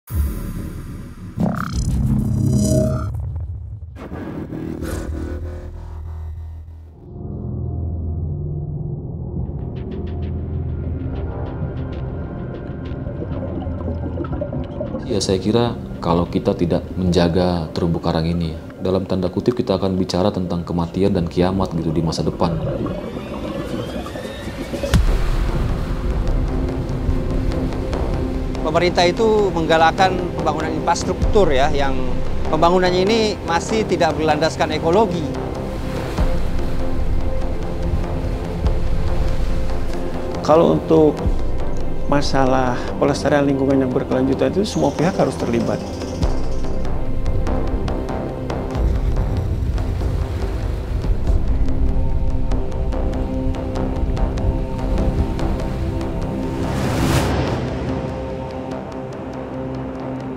Ya, saya kira kalau kita tidak menjaga terumbu karang ini, dalam tanda kutip kita akan bicara tentang kematian dan kiamat gitu di masa depan. Pemerintah itu menggalakkan pembangunan infrastruktur ya, yang pembangunannya ini masih tidak berlandaskan ekologi. Kalau untuk masalah pelestarian lingkungan yang berkelanjutan itu semua pihak harus terlibat.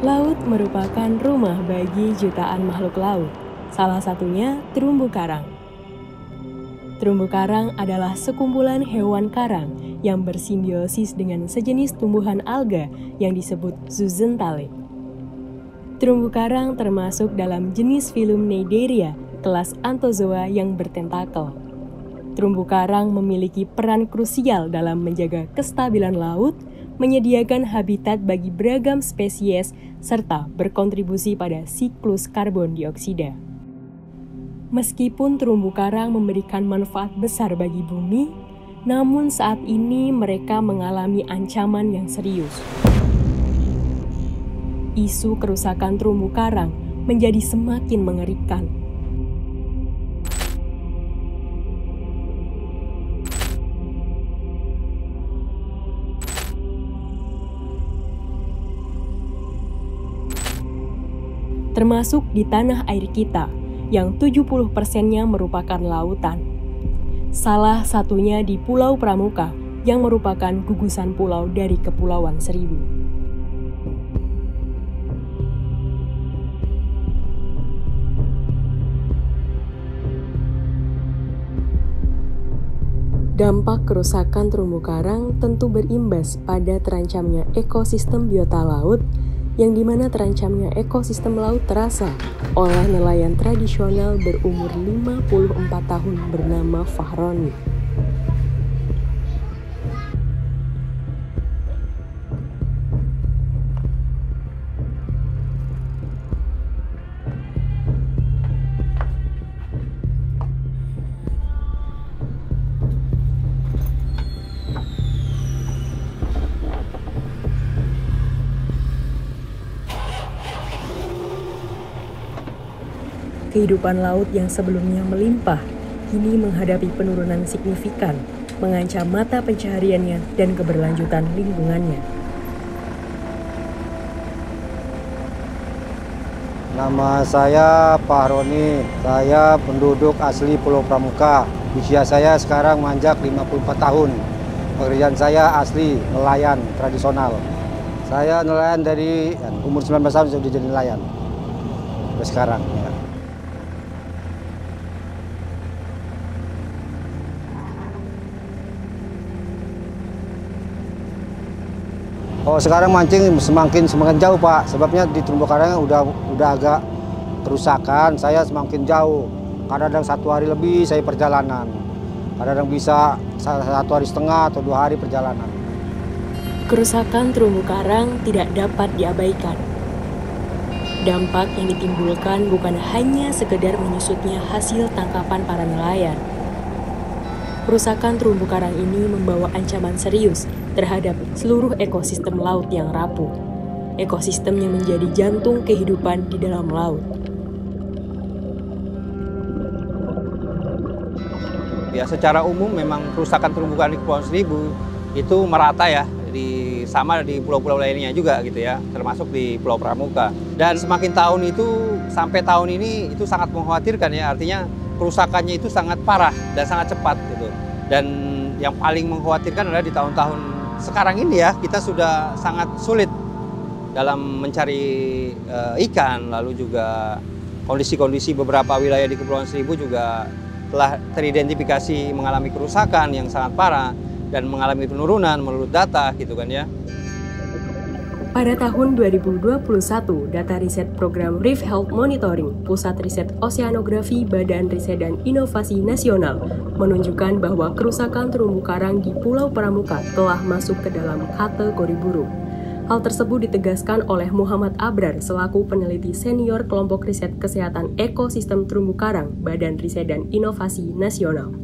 Laut merupakan rumah bagi jutaan makhluk laut, salah satunya terumbu karang. Terumbu karang adalah sekumpulan hewan karang yang bersimbiosis dengan sejenis tumbuhan alga yang disebut zooxanthellae. Terumbu karang termasuk dalam jenis filum Cnidaria, kelas Anthozoa yang bertentakel. Terumbu karang memiliki peran krusial dalam menjaga kestabilan laut, menyediakan habitat bagi beragam spesies, serta berkontribusi pada siklus karbon dioksida. Meskipun terumbu karang memberikan manfaat besar bagi bumi, namun saat ini mereka mengalami ancaman yang serius. Isu kerusakan terumbu karang menjadi semakin mengerikan. Termasuk di tanah air kita, yang 70%-nya merupakan lautan. Salah satunya di Pulau Pramuka, yang merupakan gugusan pulau dari Kepulauan Seribu. Dampak kerusakan terumbu karang tentu berimbas pada terancamnya ekosistem biota laut, yang dimana terancamnya ekosistem laut terasa oleh nelayan tradisional berumur 54 tahun bernama Fahroni. Kehidupan laut yang sebelumnya melimpah, kini menghadapi penurunan signifikan, mengancam mata pencahariannya dan keberlanjutan lingkungannya. Nama saya Fahroni, saya penduduk asli Pulau Pramuka. Usia saya sekarang menginjak 54 tahun. Pekerjaan saya asli nelayan tradisional. Saya nelayan dari umur 19 tahun sudah jadi nelayan. Sampai sekarang ya. Oh, sekarang mancing semakin jauh, Pak. Sebabnya di terumbu karang udah agak kerusakan. Saya semakin jauh. Kadang-kadang 1 hari lebih saya perjalanan. Kadang-kadang bisa 1,5 hari atau 2 hari perjalanan. Kerusakan terumbu karang tidak dapat diabaikan. Dampak yang ditimbulkan bukan hanya sekedar menyusutnya hasil tangkapan para nelayan. Kerusakan terumbu karang ini membawa ancaman serius terhadap seluruh ekosistem laut yang rapuh. Ekosistem yang menjadi jantung kehidupan di dalam laut. Ya, secara umum memang kerusakan terumbu karang di Kepulauan Seribu itu merata ya, sama di pulau-pulau lainnya juga gitu ya, termasuk di Pulau Pramuka. Dan semakin tahun itu sampai tahun ini itu sangat mengkhawatirkan ya, artinya kerusakannya itu sangat parah dan sangat cepat gitu. Dan yang paling mengkhawatirkan adalah di tahun-tahun sekarang ini ya, kita sudah sangat sulit dalam mencari ikan, lalu juga kondisi-kondisi beberapa wilayah di Kepulauan Seribu juga telah teridentifikasi mengalami kerusakan yang sangat parah dan mengalami penurunan menurut data gitu kan ya. Pada tahun 2021, data riset program Reef Health Monitoring, Pusat Riset Oseanografi Badan Riset dan Inovasi Nasional, menunjukkan bahwa kerusakan terumbu karang di Pulau Pramuka telah masuk ke dalam kategori buruk. Hal tersebut ditegaskan oleh Muhammad Abrar selaku peneliti senior kelompok riset kesehatan ekosistem terumbu karang Badan Riset dan Inovasi Nasional.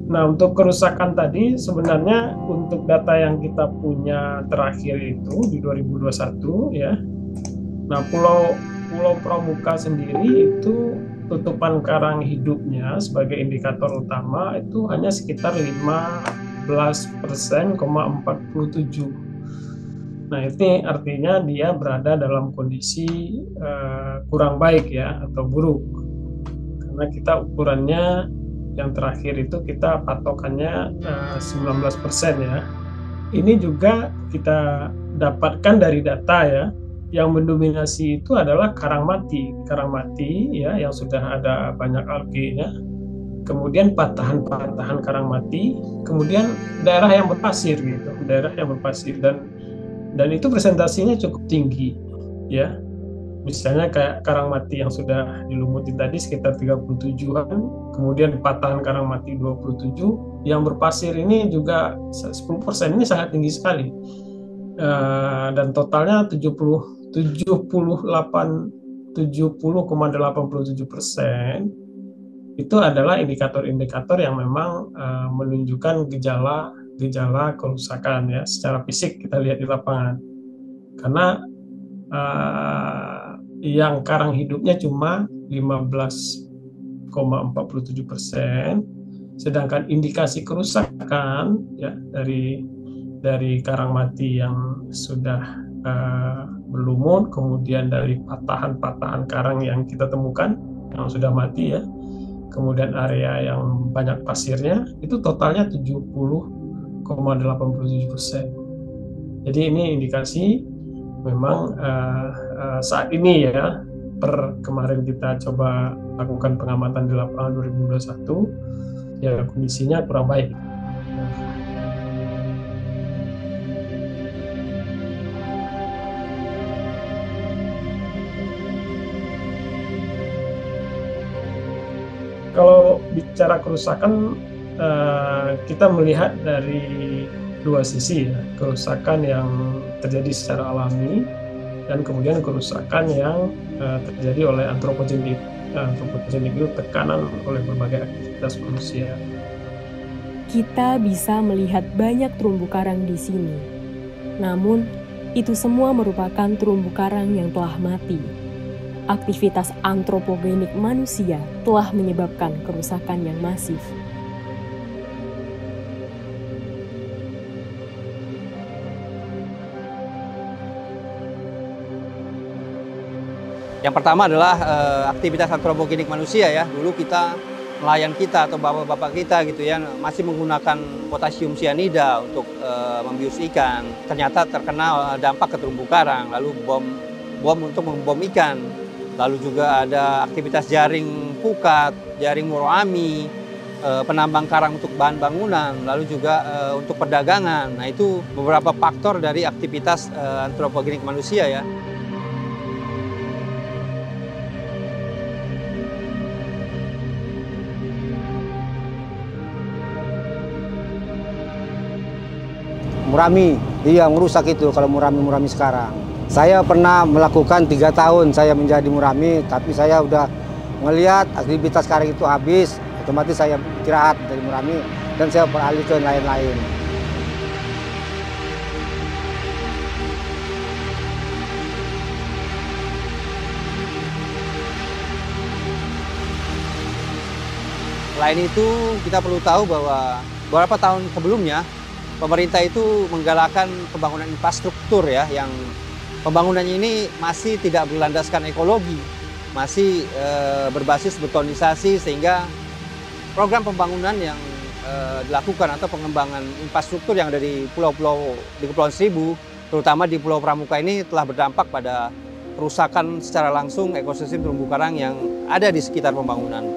Nah, untuk kerusakan tadi sebenarnya untuk data yang kita punya terakhir itu di 2021 ya. Nah, Pulau Pramuka sendiri itu tutupan karang hidupnya sebagai indikator utama itu hanya sekitar 15,47%. Nah, ini artinya dia berada dalam kondisi kurang baik ya atau buruk. Karena kita ukurannya yang terakhir itu kita patokannya 19% ya. Ini juga kita dapatkan dari data ya, yang mendominasi itu adalah karang mati ya, yang sudah ada banyak algenya. Kemudian patahan-patahan karang mati, kemudian daerah yang berpasir gitu, dan itu presentasinya cukup tinggi ya. Misalnya kayak karang mati yang sudah dilumuti tadi sekitar 37-an, kemudian patahan karang mati 27, yang berpasir ini juga 10%, ini sangat tinggi sekali. Dan totalnya 70,87% itu adalah indikator-indikator yang memang menunjukkan gejala kerusakan ya secara fisik kita lihat di lapangan. Karena yang karang hidupnya cuma 15,47%, sedangkan indikasi kerusakan ya dari karang mati yang sudah berlumut, kemudian dari patahan-patahan karang yang kita temukan yang sudah mati ya, kemudian area yang banyak pasirnya itu totalnya 70,87%. Jadi ini indikasi memang saat ini ya, kemarin kita coba lakukan pengamatan di lapangan 2021 ya, kondisinya kurang baik. Kalau bicara kerusakan, kita melihat dari dua sisi ya, kerusakan yang terjadi secara alami dan kemudian kerusakan yang terjadi oleh antropogenik. Antropogenik itu tekanan oleh berbagai aktivitas manusia. Kita bisa melihat banyak terumbu karang di sini. Namun, itu semua merupakan terumbu karang yang telah mati. Aktivitas antropogenik manusia telah menyebabkan kerusakan yang masif. Yang pertama adalah aktivitas antropogenik manusia ya. Dulu nelayan kita atau bapak-bapak kita gitu ya masih menggunakan potasium sianida untuk membius ikan. Ternyata terkena dampak ke terumbu karang, lalu bom untuk membom ikan. Lalu juga ada aktivitas jaring pukat, jaring muroami, penambang karang untuk bahan bangunan, lalu juga untuk perdagangan. Nah, itu beberapa faktor dari aktivitas antropogenik manusia ya. Murami, dia merusak itu kalau murami sekarang. Saya pernah melakukan 3 tahun saya menjadi murami, tapi saya udah ngelihat aktivitas karang itu habis, otomatis saya istirahat dari murami dan saya beralih ke lain-lain. Selain itu, kita perlu tahu bahwa beberapa tahun sebelumnya pemerintah itu menggalakkan pembangunan infrastruktur ya, yang pembangunannya ini masih tidak berlandaskan ekologi, masih berbasis betonisasi, sehingga program pembangunan yang dilakukan atau pengembangan infrastruktur yang ada di pulau-pulau di Kepulauan Seribu, terutama di Pulau Pramuka ini telah berdampak pada kerusakan secara langsung ekosistem terumbu karang yang ada di sekitar pembangunan.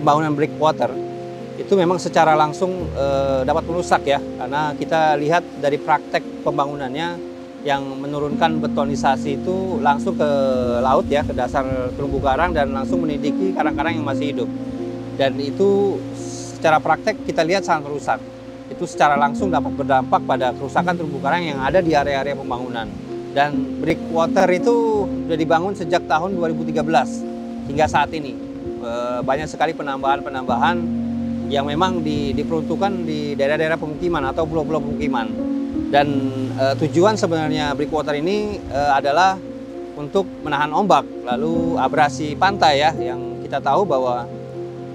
pembangunan breakwater itu memang secara langsung dapat merusak ya, karena kita lihat dari praktek pembangunannya yang menurunkan betonisasi itu langsung ke laut ya, ke dasar terumbu karang dan langsung menindiki karang-karang yang masih hidup. Dan itu secara praktek kita lihat sangat merusak. Itu secara langsung dapat berdampak pada kerusakan terumbu karang yang ada di area-area pembangunan. Dan breakwater itu sudah dibangun sejak tahun 2013 hingga saat ini. Banyak sekali penambahan-penambahan yang memang diperuntukkan di daerah-daerah pemukiman atau blok-blok pemukiman. Dan tujuan sebenarnya breakwater ini adalah untuk menahan ombak, lalu abrasi pantai ya, yang kita tahu bahwa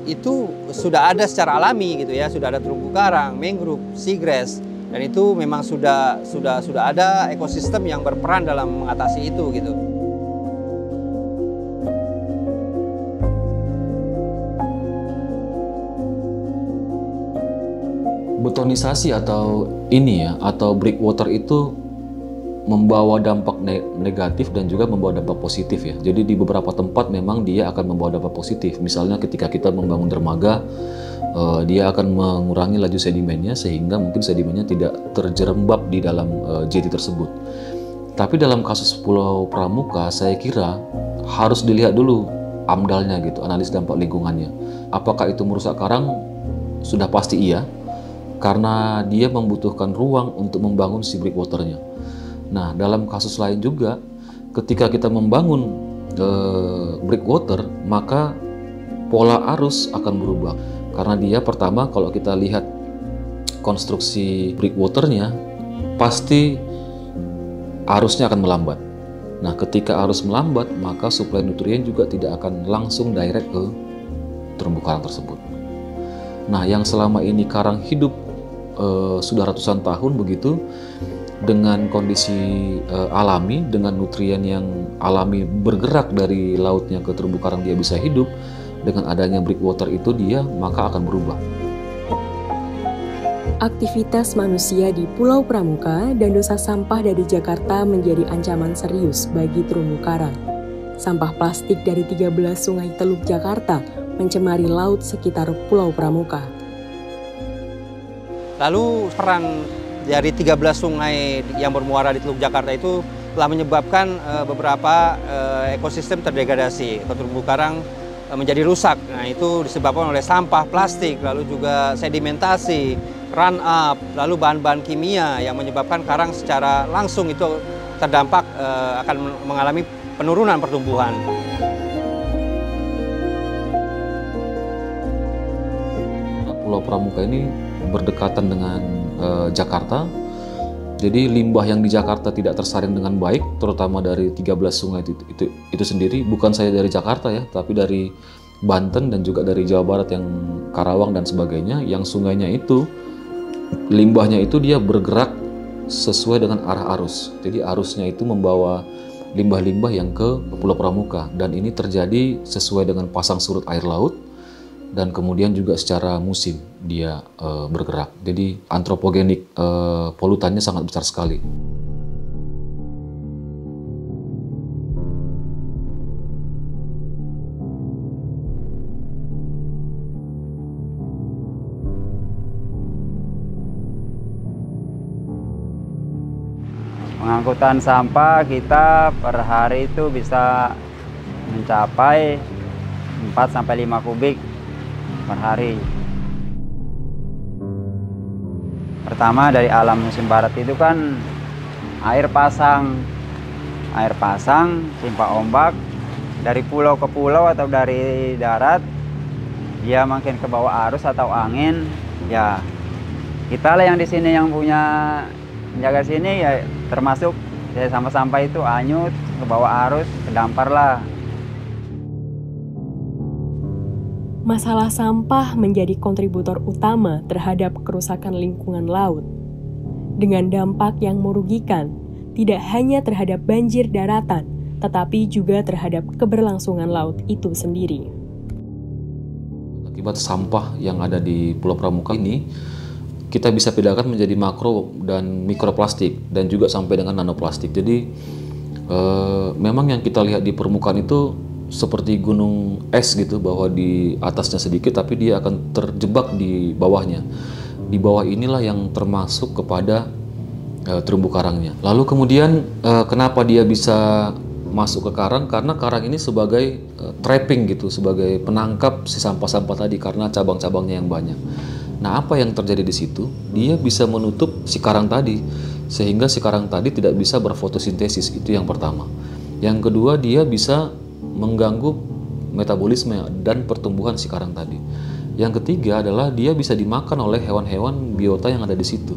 itu sudah ada secara alami gitu ya, sudah ada terumbu karang, mangrove, seagrass, dan itu memang sudah ada ekosistem yang berperan dalam mengatasi itu gitu. Betonisasi atau breakwater itu membawa dampak negatif dan juga membawa dampak positif ya. Jadi di beberapa tempat memang dia akan membawa dampak positif. Misalnya ketika kita membangun dermaga, dia akan mengurangi laju sedimennya sehingga mungkin sedimennya tidak terjerembab di dalam jetty tersebut. Tapi dalam kasus Pulau Pramuka, saya kira harus dilihat dulu AMDAL-nya gitu, analis dampak lingkungannya. Apakah itu merusak karang? Sudah pasti iya, karena dia membutuhkan ruang untuk membangun si breakwater-nya. Nah, dalam kasus lain juga, ketika kita membangun breakwater, maka pola arus akan berubah. Karena dia pertama, kalau kita lihat konstruksi breakwater-nya, pasti arusnya akan melambat. Nah, ketika arus melambat, maka suplai nutrien juga tidak akan langsung direct ke terumbu karang tersebut. Nah, yang selama ini karang hidup sudah ratusan tahun begitu, dengan kondisi alami, dengan nutrien yang alami bergerak dari lautnya ke terumbu karang dia bisa hidup, dengan adanya breakwater itu dia maka akan berubah. Aktivitas manusia di Pulau Pramuka dan dosa sampah dari Jakarta menjadi ancaman serius bagi terumbu karang. Sampah plastik dari 13 sungai Teluk Jakarta mencemari laut sekitar Pulau Pramuka. Lalu peran dari 13 sungai yang bermuara di Teluk Jakarta itu telah menyebabkan beberapa ekosistem terdegradasi atau terumbu karang menjadi rusak. Nah, itu disebabkan oleh sampah plastik, lalu juga sedimentasi, run up, lalu bahan-bahan kimia yang menyebabkan karang secara langsung itu terdampak akan mengalami penurunan pertumbuhan. Pulau Pramuka ini berdekatan dengan Jakarta, jadi limbah yang di Jakarta tidak tersaring dengan baik, terutama dari 13 sungai itu sendiri. Bukan saya dari Jakarta ya, tapi dari Banten dan juga dari Jawa Barat yang Karawang dan sebagainya, yang sungainya itu limbahnya itu dia bergerak sesuai dengan arah arus. Jadi arusnya itu membawa limbah-limbah yang ke Pulau Pramuka, dan ini terjadi sesuai dengan pasang surut air laut. Dan kemudian juga secara musim dia bergerak. Jadi antropogenik polutannya sangat besar sekali. Pengangkutan sampah kita per hari itu bisa mencapai 4-5 kubik per hari. Pertama dari alam musim barat itu kan air pasang, timpa ombak dari pulau ke pulau atau dari darat, dia makin ke bawah arus atau angin. Ya kita lah yang di sini yang punya menjaga sini ya, termasuk ya sampah-sampah itu hanyut ke bawah arus, kedampar lah. Masalah sampah menjadi kontributor utama terhadap kerusakan lingkungan laut, dengan dampak yang merugikan tidak hanya terhadap banjir daratan, tetapi juga terhadap keberlangsungan laut itu sendiri. Akibat sampah yang ada di Pulau Pramuka ini, kita bisa bedakan menjadi makro dan mikroplastik, dan juga sampai dengan nanoplastik. Jadi memang yang kita lihat di permukaan itu seperti gunung es gitu, bahwa di atasnya sedikit tapi dia akan terjebak di bawahnya. Di bawah inilah yang termasuk kepada terumbu karangnya. Lalu kemudian kenapa dia bisa masuk ke karang? Karena karang ini sebagai trapping gitu, sebagai penangkap si sampah-sampah tadi karena cabang-cabangnya yang banyak. Nah, apa yang terjadi di situ? Dia bisa menutup si karang tadi sehingga si karang tadi tidak bisa berfotosintesis. Itu yang pertama. Yang kedua, dia bisa mengganggu metabolisme dan pertumbuhan si karang tadi. Yang ketiga adalah dia bisa dimakan oleh hewan-hewan biota yang ada di situ.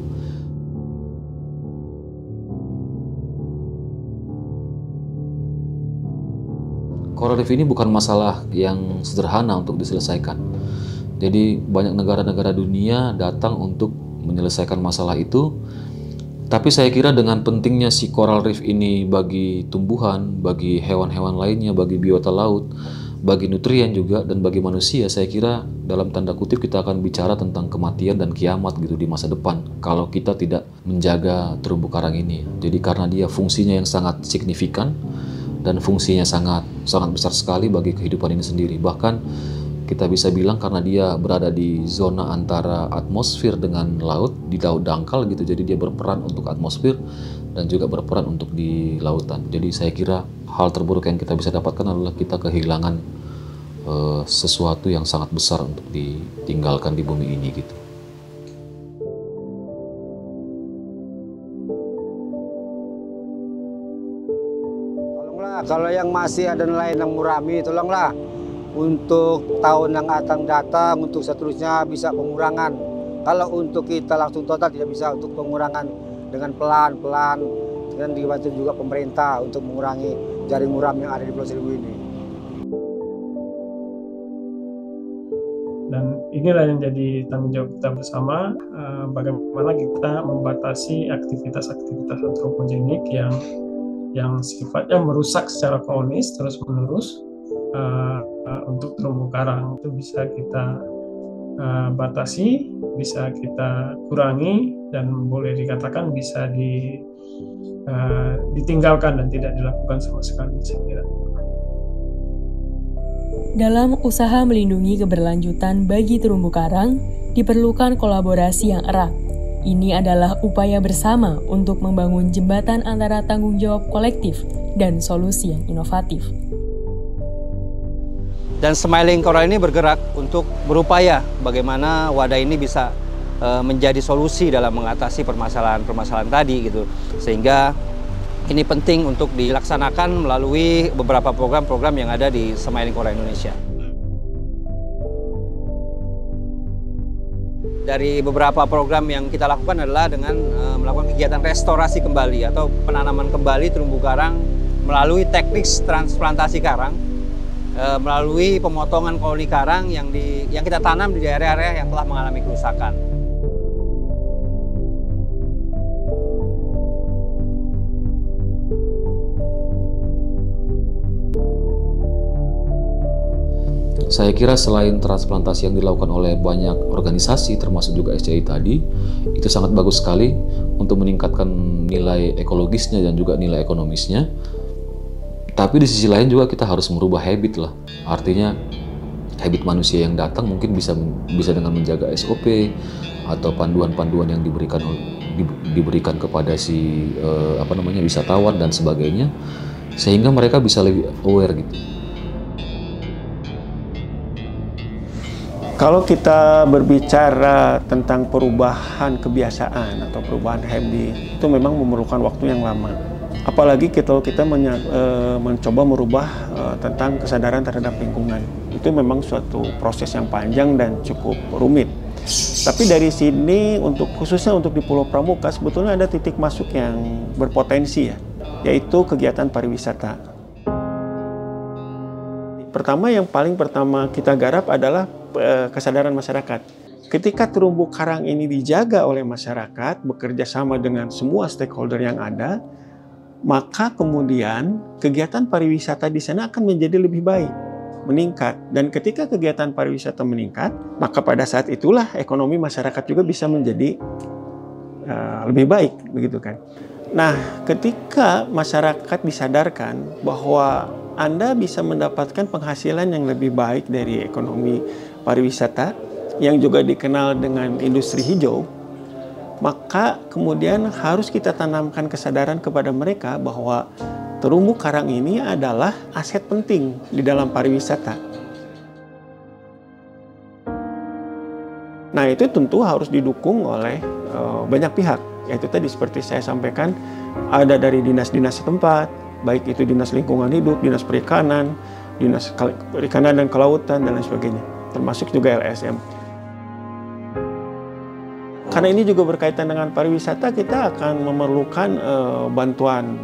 Coral Reef ini bukan masalah yang sederhana untuk diselesaikan. Jadi banyak negara-negara dunia datang untuk menyelesaikan masalah itu. Tapi saya kira dengan pentingnya si Coral Reef ini bagi tumbuhan, bagi hewan-hewan lainnya, bagi biota laut, bagi nutrien juga, dan bagi manusia, saya kira dalam tanda kutip kita akan bicara tentang kematian dan kiamat gitu di masa depan kalau kita tidak menjaga terumbu karang ini. Jadi karena dia fungsinya yang sangat signifikan dan fungsinya sangat besar sekali bagi kehidupan ini sendiri. Bahkan kita bisa bilang karena dia berada di zona antara atmosfer dengan laut, di laut dangkal gitu, jadi dia berperan untuk atmosfer dan juga berperan untuk di lautan. Jadi saya kira hal terburuk yang kita bisa dapatkan adalah kita kehilangan sesuatu yang sangat besar untuk ditinggalkan di bumi ini gitu. Tolonglah, kalau yang masih ada nelayan yang murami, tolonglah untuk tahun yang akan datang, untuk seterusnya bisa pengurangan. Kalau untuk kita langsung total tidak bisa, untuk pengurangan dengan pelan-pelan, dan dibantu juga pemerintah untuk mengurangi jaring muram yang ada di Pulau Seribu ini. Dan inilah yang jadi tanggung jawab kita bersama, bagaimana kita membatasi aktivitas-aktivitas antropogenik yang sifatnya merusak secara kronis terus-menerus untuk terumbu karang. Itu bisa kita batasi, bisa kita kurangi, dan boleh dikatakan bisa ditinggalkan dan tidak dilakukan sama sekali, saya kira. Dalam usaha melindungi keberlanjutan bagi terumbu karang, diperlukan kolaborasi yang erat. Ini adalah upaya bersama untuk membangun jembatan antara tanggung jawab kolektif dan solusi yang inovatif. Dan Smiling Coral ini bergerak untuk berupaya bagaimana wadah ini bisa menjadi solusi dalam mengatasi permasalahan-permasalahan tadi gitu. Sehingga ini penting untuk dilaksanakan melalui beberapa program-program yang ada di Smiling Coral Indonesia. Dari beberapa program yang kita lakukan adalah dengan melakukan kegiatan restorasi kembali atau penanaman kembali terumbu karang melalui teknik transplantasi karang, melalui pemotongan koloni karang yang kita tanam di area-area yang telah mengalami kerusakan. Saya kira selain transplantasi yang dilakukan oleh banyak organisasi termasuk juga SCI tadi, itu sangat bagus sekali untuk meningkatkan nilai ekologisnya dan juga nilai ekonomisnya. Tapi di sisi lain juga kita harus merubah habit lah. Artinya habit manusia yang datang mungkin bisa dengan menjaga SOP atau panduan-panduan yang diberikan kepada si wisatawan dan sebagainya, sehingga mereka bisa lebih aware gitu. Kalau kita berbicara tentang perubahan kebiasaan atau perubahan habit, itu memang memerlukan waktu yang lama. Apalagi kita mencoba merubah tentang kesadaran terhadap lingkungan. Itu memang suatu proses yang panjang dan cukup rumit. Tapi dari sini, khususnya untuk di Pulau Pramuka, sebetulnya ada titik masuk yang berpotensi ya, yaitu kegiatan pariwisata. Yang paling pertama kita garap adalah kesadaran masyarakat. Ketika terumbu karang ini dijaga oleh masyarakat, bekerja sama dengan semua stakeholder yang ada, maka kemudian kegiatan pariwisata di sana akan menjadi lebih baik, meningkat. Dan ketika kegiatan pariwisata meningkat, maka pada saat itulah ekonomi masyarakat juga bisa menjadi lebih baik, begitu kan. Nah, ketika masyarakat disadarkan bahwa Anda bisa mendapatkan penghasilan yang lebih baik dari ekonomi pariwisata yang juga dikenal dengan industri hijau, maka kemudian harus kita tanamkan kesadaran kepada mereka bahwa terumbu karang ini adalah aset penting di dalam pariwisata. Nah, itu tentu harus didukung oleh banyak pihak. Yaitu tadi seperti saya sampaikan, ada dari dinas-dinas setempat, baik itu dinas lingkungan hidup, dinas perikanan, dinas perikanan dan kelautan, dan lain sebagainya. Termasuk juga LSM. Karena ini juga berkaitan dengan pariwisata, kita akan memerlukan bantuan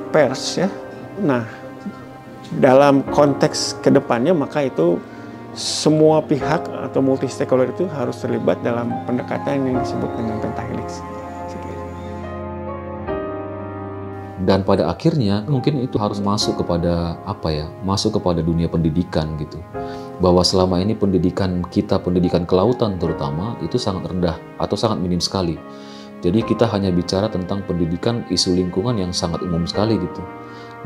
pers ya. Nah, dalam konteks kedepannya maka itu semua pihak atau multi stakeholder itu harus terlibat dalam pendekatan yang disebut dengan pentahelix. Dan pada akhirnya mungkin itu harus masuk kepada masuk kepada dunia pendidikan gitu. Bahwa selama ini pendidikan kita, pendidikan kelautan terutama, itu sangat rendah atau sangat minim sekali. Jadi kita hanya bicara tentang pendidikan isu lingkungan yang sangat umum sekali gitu.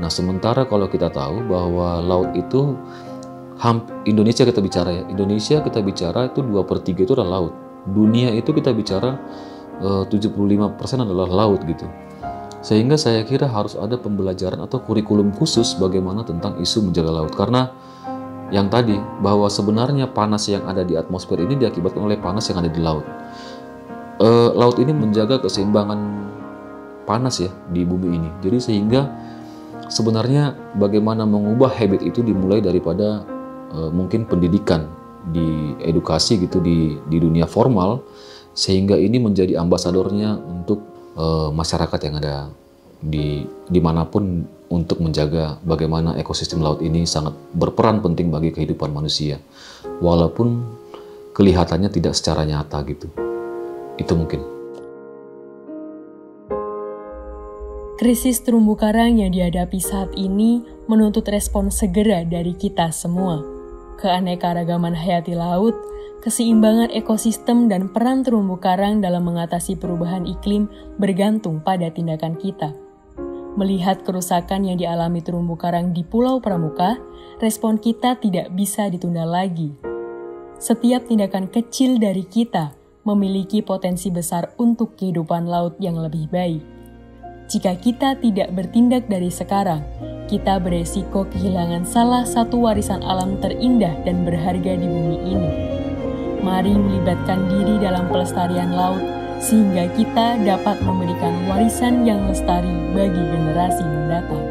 Nah, sementara kalau kita tahu bahwa laut itu Indonesia kita bicara itu 2/3 itu adalah laut. Dunia itu kita bicara 75% adalah laut gitu. Sehingga saya kira harus ada pembelajaran atau kurikulum khusus bagaimana tentang isu menjaga laut. Karena yang tadi, bahwa sebenarnya panas yang ada di atmosfer ini diakibatkan oleh panas yang ada di laut. Laut ini menjaga keseimbangan panas ya di bumi ini. Jadi sehingga sebenarnya bagaimana mengubah habit itu dimulai daripada mungkin pendidikan, di edukasi gitu di dunia formal, sehingga ini menjadi ambasadornya untuk masyarakat yang ada dimanapun untuk menjaga bagaimana ekosistem laut ini sangat berperan penting bagi kehidupan manusia, walaupun kelihatannya tidak secara nyata gitu. Itu mungkin. Krisis terumbu karang yang dihadapi saat ini menuntut respon segera dari kita semua. Keanekaragaman hayati laut, keseimbangan ekosistem, dan peran terumbu karang dalam mengatasi perubahan iklim bergantung pada tindakan kita. Melihat kerusakan yang dialami terumbu karang di Pulau Pramuka, respon kita tidak bisa ditunda lagi. Setiap tindakan kecil dari kita memiliki potensi besar untuk kehidupan laut yang lebih baik. Jika kita tidak bertindak dari sekarang, kita beresiko kehilangan salah satu warisan alam terindah dan berharga di bumi ini. Mari melibatkan diri dalam pelestarian laut, sehingga kita dapat memberikan warisan yang lestari bagi generasi mendatang.